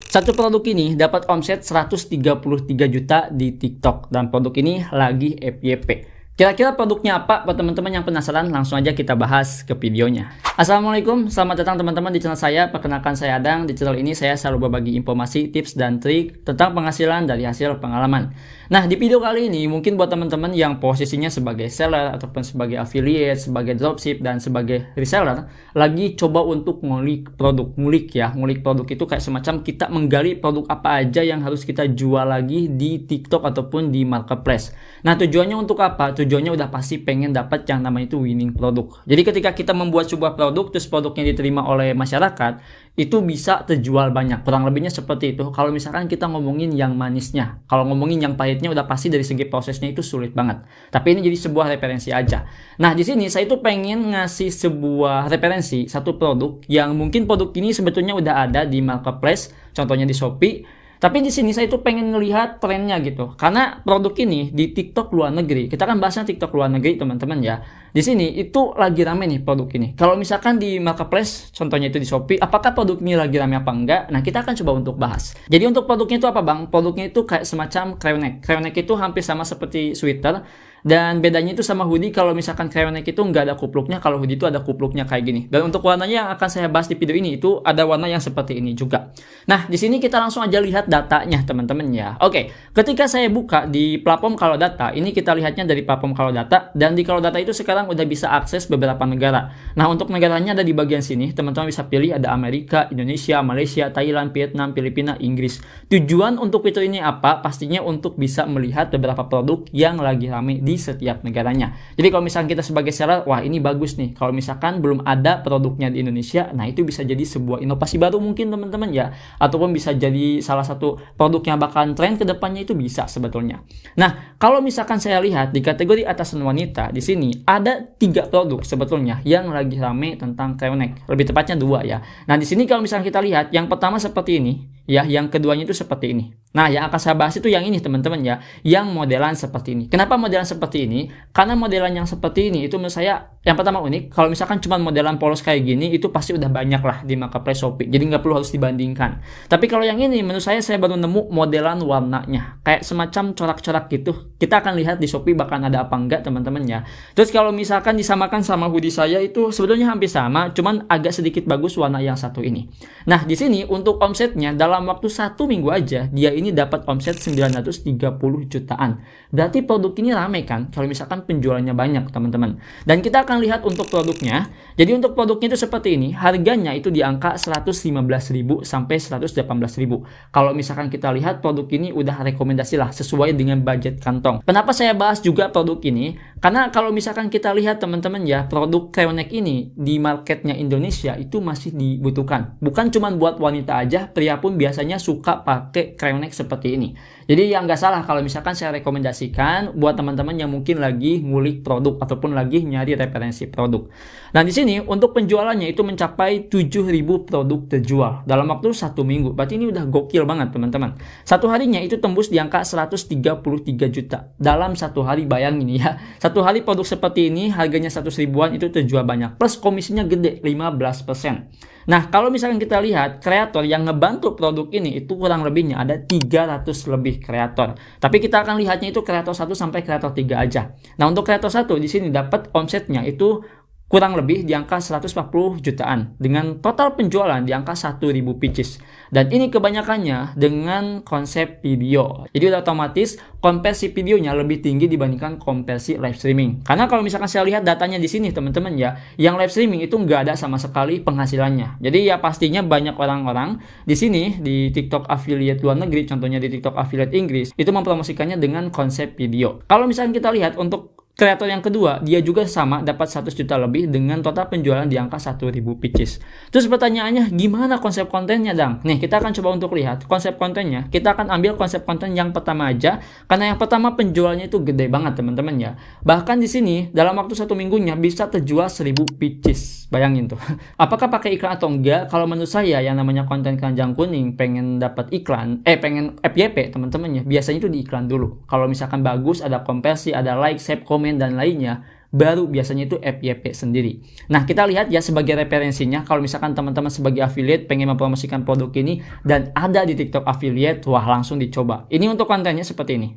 Satu produk ini dapat omset 133 juta di TikTok dan produk ini lagi FYP. Kira-kira produknya apa? Buat teman-teman yang penasaran, langsung aja kita bahas ke videonya. Assalamualaikum, selamat datang teman-teman di channel saya. Perkenalkan saya Adang. Di channel ini saya selalu berbagi informasi, tips, dan trik tentang penghasilan dari hasil pengalaman. Nah, di video kali ini mungkin buat teman-teman yang posisinya sebagai seller ataupun sebagai affiliate, sebagai dropship, dan sebagai reseller, lagi coba untuk ngulik produk. Ngulik produk itu kayak semacam kita menggali produk apa aja yang harus kita jual lagi di TikTok ataupun di marketplace. Nah, tujuannya untuk apa? Tujuannya udah pasti pengen dapat yang namanya itu winning produk. Jadi ketika kita membuat sebuah produk, terus produknya diterima oleh masyarakat, itu bisa terjual banyak. Kurang lebihnya seperti itu. Kalau misalkan kita ngomongin yang manisnya, kalau ngomongin yang pahitnya udah pasti dari segi prosesnya itu sulit banget. Tapi ini jadi sebuah referensi aja. Nah, di sini saya itu pengen ngasih sebuah referensi, satu produk yang mungkin produk ini sebetulnya udah ada di marketplace, contohnya di Shopee. Tapi di sini saya itu pengen ngelihat trennya gitu. Karena produk ini di TikTok luar negeri. Kita kan bahasnya TikTok luar negeri, teman-teman ya. Di sini itu lagi rame nih produk ini. Kalau misalkan di marketplace, contohnya itu di Shopee, apakah produk ini lagi rame apa enggak? Nah, kita akan coba untuk bahas. Jadi untuk produknya itu apa, Bang? Produknya itu kayak semacam crewneck. Crewneck itu hampir sama seperti sweater. Dan bedanya itu sama hoodie, kalau misalkan crewneck itu nggak ada kupluknya, kalau hoodie itu ada kupluknya kayak gini. Dan untuk warnanya yang akan saya bahas di video ini itu ada warna yang seperti ini juga. Nah, di sini kita langsung aja lihat datanya, teman-teman ya. Oke, ketika saya buka di platform Kalau Data, ini kita lihatnya dari platform Kalau Data, dan di Kalau Data itu sekarang udah bisa akses beberapa negara. Nah, untuk negaranya ada di bagian sini, teman-teman bisa pilih ada Amerika, Indonesia, Malaysia, Thailand, Vietnam, Filipina, Inggris. Tujuan untuk fitur ini apa? Pastinya untuk bisa melihat beberapa produk yang lagi rame di setiap negaranya. Jadi kalau misalkan kita sebagai seller, wah ini bagus nih. Kalau misalkan belum ada produknya di Indonesia, nah itu bisa jadi sebuah inovasi baru mungkin teman-teman ya. Ataupun bisa jadi salah satu produk yang bakalan tren ke depannya, itu bisa sebetulnya. Nah, kalau misalkan saya lihat di kategori atasan wanita, di sini ada 3 produk sebetulnya yang lagi rame tentang crewneck. Lebih tepatnya 2 ya. Nah, di sini kalau misalkan kita lihat, yang pertama seperti ini. Ya, yang keduanya itu seperti ini. Nah, yang akan saya bahas itu yang ini teman-teman ya, yang modelan seperti ini. Kenapa modelan seperti ini? Karena modelan yang seperti ini itu menurut saya yang pertama unik. Kalau misalkan cuma modelan polos kayak gini, itu pasti udah banyak lah di marketplace Shopee. Jadi nggak perlu harus dibandingkan. Tapi kalau yang ini menurut saya baru nemu modelan warnanya. Kayak semacam corak-corak gitu. Kita akan lihat di Shopee bakal ada apa enggak teman-teman ya. Terus kalau misalkan disamakan sama hoodie saya itu sebetulnya hampir sama, cuman agak sedikit bagus warna yang satu ini. Nah, di sini untuk omsetnya dalam waktu 1 minggu aja dia ini dapat omset 930 jutaan. Berarti produk ini rame kan kalau misalkan penjualannya banyak teman-teman. Dan kita akan lihat untuk produknya. Jadi untuk produknya itu seperti ini. Harganya itu di angka 115.000 sampai 118.000. Kalau misalkan kita lihat produk ini udah rekomendasi lah sesuai dengan budget kantong. Kenapa saya bahas juga produk ini? Karena kalau misalkan kita lihat teman-teman ya, produk crewneck ini di marketnya Indonesia itu masih dibutuhkan. Bukan cuma buat wanita aja, pria pun biasanya suka pakai crewneck seperti ini. Jadi yang nggak salah kalau misalkan saya rekomendasikan buat teman-teman yang mungkin lagi ngulik produk ataupun lagi nyari referensi produk. Nah, di sini untuk penjualannya itu mencapai 7.000 produk terjual dalam waktu 1 minggu. Berarti ini udah gokil banget teman-teman. Satu harinya itu tembus di angka 133 juta dalam 1 hari. Bayangin ya, 1 hari produk seperti ini harganya 100 ribuan itu terjual banyak. Plus komisinya gede 15%. Nah, kalau misalkan kita lihat kreator yang ngebantu produk ini itu kurang lebihnya ada 300 lebih kreator. Tapi kita akan lihatnya itu kreator 1 sampai kreator 3 aja. Nah, untuk kreator 1 di sini dapat omsetnya itu kurang lebih di angka 140 jutaan dengan total penjualan di angka 1.000 pieces. Dan ini kebanyakannya dengan konsep video. Jadi udah otomatis konversi videonya lebih tinggi dibandingkan konversi live streaming. Karena kalau misalkan saya lihat datanya di sini teman-teman ya, yang live streaming itu nggak ada sama sekali penghasilannya. Jadi ya pastinya banyak orang-orang di sini di TikTok affiliate luar negeri, contohnya di TikTok affiliate Inggris, itu mempromosikannya dengan konsep video. Kalau misalkan kita lihat untuk kreator yang kedua, dia juga sama dapat 100 juta lebih dengan total penjualan di angka 1.000 pieces. Terus pertanyaannya, gimana konsep kontennya, Dang? Nih, kita akan coba untuk lihat konsep kontennya. Kita akan ambil konsep konten yang pertama aja, karena yang pertama penjualannya itu gede banget, teman-teman ya. Bahkan di sini, dalam waktu 1 minggunya bisa terjual 1.000 pieces. Bayangin tuh. Apakah pakai iklan atau enggak? Kalau menurut saya, yang namanya konten keranjang kuning, pengen dapat iklan, pengen FYP, teman-teman ya, biasanya itu di iklan dulu. Kalau misalkan bagus, ada konversi, ada like, save, komen, dan lainnya, baru biasanya itu FYP sendiri. Nah, kita lihat ya sebagai referensinya, kalau misalkan teman-teman sebagai affiliate pengen mempromosikan produk ini dan ada di TikTok affiliate, wah langsung dicoba. Ini untuk kontennya seperti ini.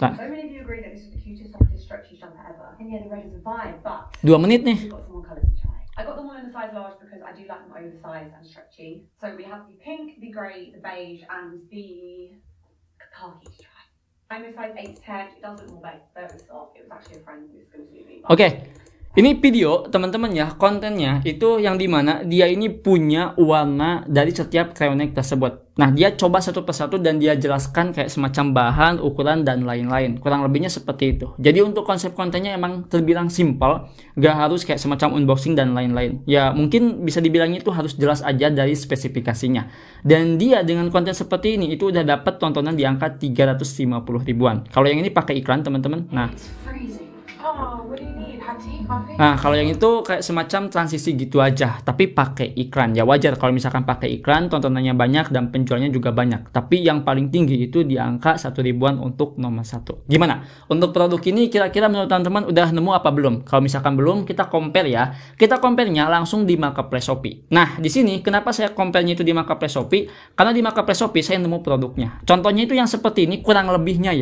Nah, 2 menit nih. I got them all in the size large because I do like them oversized and stretchy. So we have the pink, the grey, the beige, and the khaki to try. I'm a size 8 to 10. It does look more beige. Though it's soft. It was actually a friend who was going to do me. Oke. Ini video teman-teman ya, kontennya itu yang dimana dia ini punya warna dari setiap cryoneck tersebut. Nah, dia coba satu persatu dan dia jelaskan kayak semacam bahan, ukuran, dan lain-lain. Kurang lebihnya seperti itu. Jadi untuk konsep kontennya emang terbilang simpel, gak harus kayak semacam unboxing dan lain-lain. Ya mungkin bisa dibilang itu harus jelas aja dari spesifikasinya. Dan dia dengan konten seperti ini itu udah dapat tontonan di angka 350 ribuan. Kalau yang ini pakai iklan teman-teman. Nah, kalau yang itu kayak semacam transisi gitu aja, tapi pakai iklan. Ya wajar kalau misalkan pakai iklan, tontonannya banyak dan penjualnya juga banyak. Tapi yang paling tinggi itu di angka 1 ribuan untuk nomor 1. Gimana? Untuk produk ini kira-kira menurut teman-teman udah nemu apa belum? Kalau misalkan belum, kita compare ya. Kita compare-nya langsung di marketplace Shopee. Nah, di sini kenapa saya compare-nya itu di marketplace Shopee? Karena di marketplace Shopee saya nemu produknya. Contohnya itu yang seperti ini, kurang lebihnya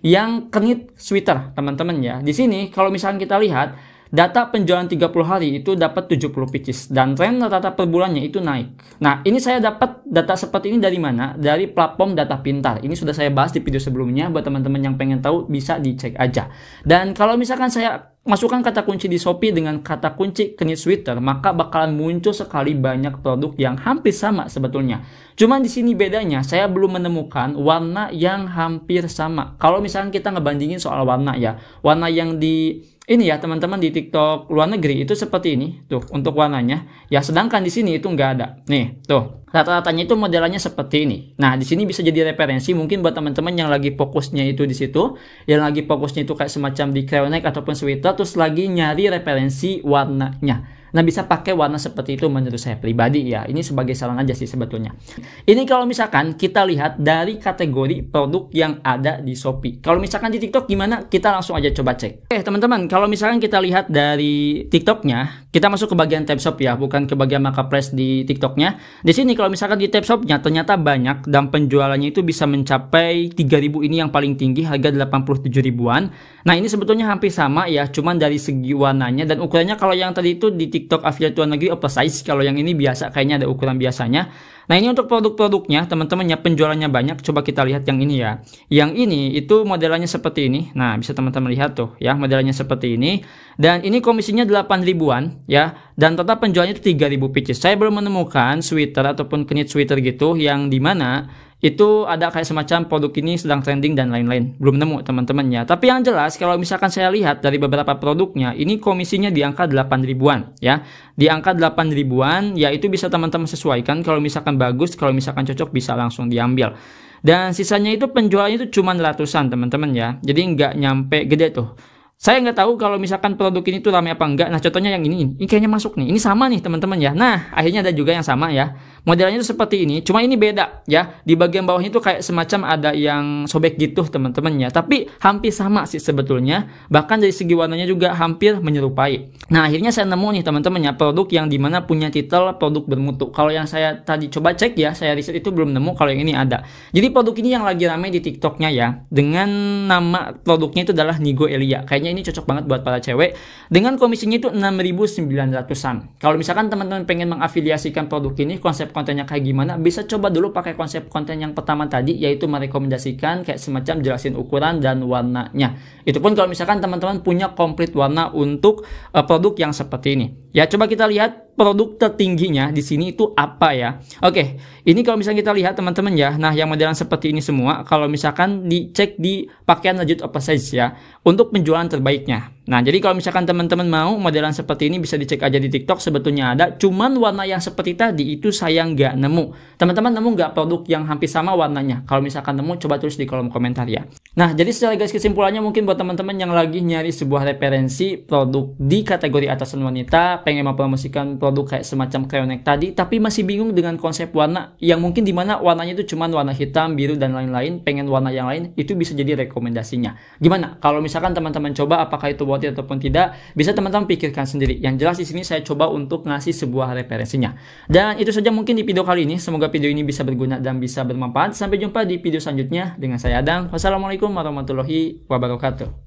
yang knit sweater, teman-teman ya. Di sini kalau misalkan kita lihat data penjualan 30 hari itu dapat 70 pieces dan tren rata-rata per bulannya itu naik. Nah, ini saya dapat data seperti ini dari mana? Dari platform Data Pintar. Ini sudah saya bahas di video sebelumnya, buat teman-teman yang pengen tahu bisa dicek aja. Dan kalau misalkan saya masukkan kata kunci di Shopee dengan kata kunci knit sweater, maka bakalan muncul sekali banyak produk yang hampir sama sebetulnya. Cuman di sini bedanya, saya belum menemukan warna yang hampir sama. Kalau misalkan kita ngebandingin soal warna ya, warna yang di ini ya teman-teman di TikTok luar negeri itu seperti ini tuh untuk warnanya. Ya sedangkan di sini itu nggak ada. Nih tuh rata-ratanya itu modelannya seperti ini. Nah di sini bisa jadi referensi mungkin buat teman-teman yang lagi fokusnya itu di situ, yang lagi fokusnya itu kayak semacam di cryoneck ataupun sweater, terus lagi nyari referensi warnanya. Nah bisa pakai warna seperti itu menurut saya pribadi ya. Ini sebagai saran aja sih sebetulnya. Ini kalau misalkan kita lihat dari kategori produk yang ada di Shopee. Kalau misalkan di TikTok gimana? Kita langsung aja coba cek. Oke teman-teman, kalau misalkan kita lihat dari TikToknya, kita masuk ke bagian tab shop ya, bukan ke bagian marketplace di TikToknya. Di sini kalau misalkan di tab shopnya ternyata banyak dan penjualannya itu bisa mencapai 3.000 ini yang paling tinggi, harga 87 ribuan. Nah ini sebetulnya hampir sama ya, cuman dari segi warnanya dan ukurannya. Kalau yang tadi itu di TikTok affiliate luar negeri oversize, kalau yang ini biasa kayaknya ada ukuran biasanya. Nah ini untuk produk-produknya teman-teman ya, penjualannya banyak. Coba kita lihat yang ini ya. Yang ini itu modelannya seperti ini. Nah bisa teman-teman lihat tuh ya, modelannya seperti ini. Dan ini komisinya 8 ribuan ya. Dan total penjualannya itu 3.000 pieces. Saya belum menemukan sweater ataupun knit sweater gitu yang dimana itu ada kayak semacam produk ini sedang trending dan lain-lain. Belum nemu teman-teman ya. Tapi yang jelas kalau misalkan saya lihat dari beberapa produknya, ini komisinya di angka 8 ribuan ya. Di angka 8 ribuan ya, itu bisa teman-teman sesuaikan. Kalau misalkan bagus, kalau misalkan cocok bisa langsung diambil. Dan sisanya itu penjualannya itu cuma ratusan teman-teman ya. Jadi nggak nyampe gede tuh. Saya nggak tahu kalau misalkan produk ini tuh ramai apa enggak. Nah contohnya yang ini kayaknya masuk nih. Ini sama nih teman-teman ya. Nah akhirnya ada juga yang sama ya. Modelnya itu seperti ini, cuma ini beda ya. Di bagian bawahnya itu kayak semacam ada yang sobek gitu teman-teman ya. Tapi hampir sama sih sebetulnya. Bahkan dari segi warnanya juga hampir menyerupai. Nah akhirnya saya nemu nih teman-teman ya, produk yang dimana punya titel produk bermutu. Kalau yang saya tadi coba cek ya, saya riset itu belum nemu. Kalau yang ini ada. Jadi produk ini yang lagi ramai di TikToknya ya, dengan nama produknya itu adalah Nigo Elia. Kayaknya ini cocok banget buat para cewek. Dengan komisinya itu 6.900-an. Kalau misalkan teman-teman pengen mengafiliasikan produk ini, konsep kontennya kayak gimana, bisa coba dulu pakai konsep konten yang pertama tadi, yaitu merekomendasikan kayak semacam jelasin ukuran dan warnanya. Itu pun kalau misalkan teman-teman punya komplit warna untuk produk yang seperti ini. Ya coba kita lihat produk tertingginya di sini itu apa ya. Oke, ini kalau misalnya kita lihat teman-teman ya. Nah, yang modelan seperti ini semua kalau misalkan dicek di pakaian legit oversize ya, untuk penjualan terbaiknya. Nah, jadi kalau misalkan teman-teman mau modelan seperti ini bisa dicek aja di TikTok, sebetulnya ada. Cuman warna yang seperti tadi itu saya nggak nemu. Teman-teman nemu nggak produk yang hampir sama warnanya? Kalau misalkan nemu, coba tulis di kolom komentar ya. Nah, jadi secara guys kesimpulannya mungkin buat teman-teman yang lagi nyari sebuah referensi produk di kategori atasan wanita, pengen mempromosikan produk kayak semacam Crayonex tadi, tapi masih bingung dengan konsep warna yang mungkin dimana warnanya itu cuma warna hitam, biru, dan lain-lain, pengen warna yang lain, itu bisa jadi rekomendasinya. Gimana? Kalau misalkan teman-teman coba apakah itu worth it ataupun tidak, bisa teman-teman pikirkan sendiri. Yang jelas di sini saya coba untuk ngasih sebuah referensinya. Dan itu saja mungkin di video kali ini. Semoga video ini bisa berguna dan bisa bermanfaat. Sampai jumpa di video selanjutnya dengan saya Adam. Wassalamualaikum warahmatullahi wabarakatuh.